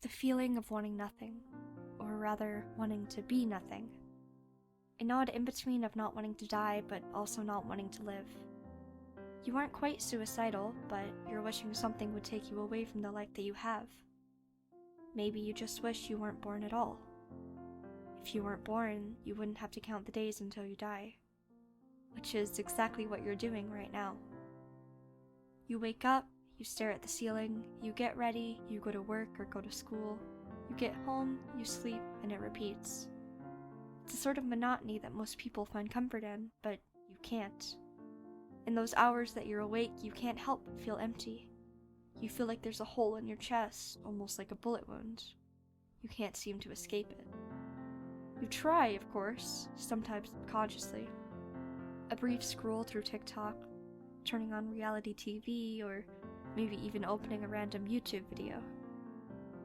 the feeling of wanting nothing, or rather, wanting to be nothing. An odd in-between of not wanting to die, but also not wanting to live. You aren't quite suicidal, but you're wishing something would take you away from the life that you have. Maybe you just wish you weren't born at all. If you weren't born, you wouldn't have to count the days until you die. Which is exactly what you're doing right now. You wake up, you stare at the ceiling, you get ready, you go to work or go to school, you get home, you sleep, and it repeats. It's a sort of monotony that most people find comfort in, but you can't. In those hours that you're awake, you can't help but feel empty. You feel like there's a hole in your chest, almost like a bullet wound. You can't seem to escape it. You try, of course, sometimes subconsciously. A brief scroll through TikTok, turning on reality TV, or maybe even opening a random YouTube video.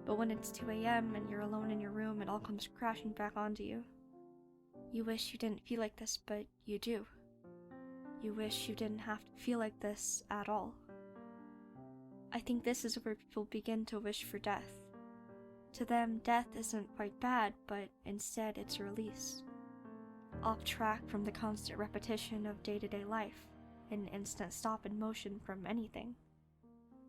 But when it's 2 a.m. and you're alone in your room, it all comes crashing back onto you. You wish you didn't feel like this, but you do. You wish you didn't have to feel like this at all. I think this is where people begin to wish for death. To them, death isn't quite bad, but instead it's a release. Off track from the constant repetition of day-to-day life, an instant stop in motion from anything.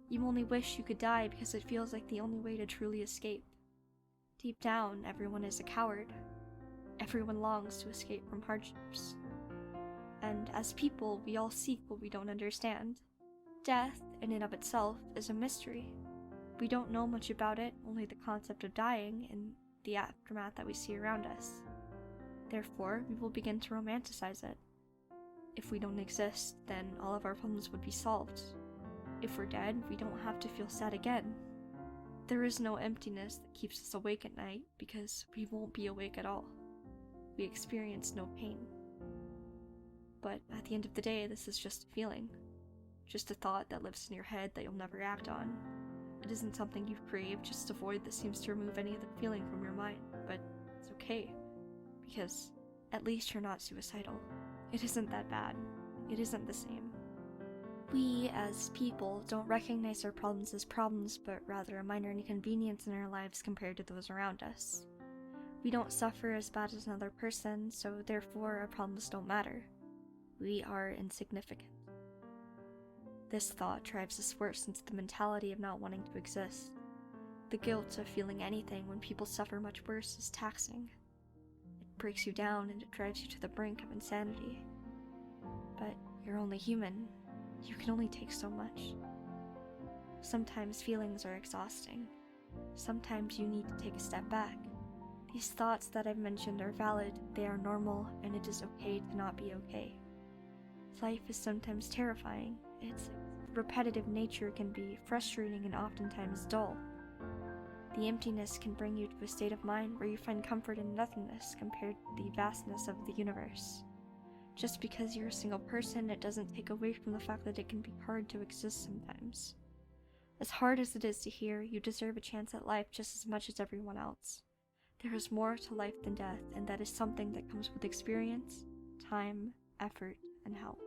You only wish you could die because it feels like the only way to truly escape. Deep down, everyone is a coward. Everyone longs to escape from hardships. And as people, we all seek what we don't understand. Death, in and of itself, is a mystery. We don't know much about it, only the concept of dying and the aftermath that we see around us. Therefore, we will begin to romanticize it. If we don't exist, then all of our problems would be solved. If we're dead, we don't have to feel sad again. There is no emptiness that keeps us awake at night, because we won't be awake at all. We experience no pain. But at the end of the day, this is just a feeling. Just a thought that lives in your head that you'll never act on. It isn't something you've craved, just a void that seems to remove any of the feeling from your mind. But it's okay, because at least you're not suicidal. It isn't that bad. It isn't the same. We, as people, don't recognize our problems as problems, but rather a minor inconvenience in our lives compared to those around us. We don't suffer as bad as another person, so therefore our problems don't matter. We are insignificant. This thought drives us worse into the mentality of not wanting to exist. The guilt of feeling anything when people suffer much worse is taxing. It breaks you down and it drives you to the brink of insanity. But you're only human. You can only take so much. Sometimes feelings are exhausting. Sometimes you need to take a step back. These thoughts that I've mentioned are valid, they are normal, and it is okay to not be okay. Life is sometimes terrifying. Its repetitive nature can be frustrating and oftentimes dull. The emptiness can bring you to a state of mind where you find comfort in nothingness compared to the vastness of the universe. Just because you're a single person, it doesn't take away from the fact that it can be hard to exist sometimes. As hard as it is to hear, you deserve a chance at life just as much as everyone else. There is more to life than death, and that is something that comes with experience, time, effort, and help.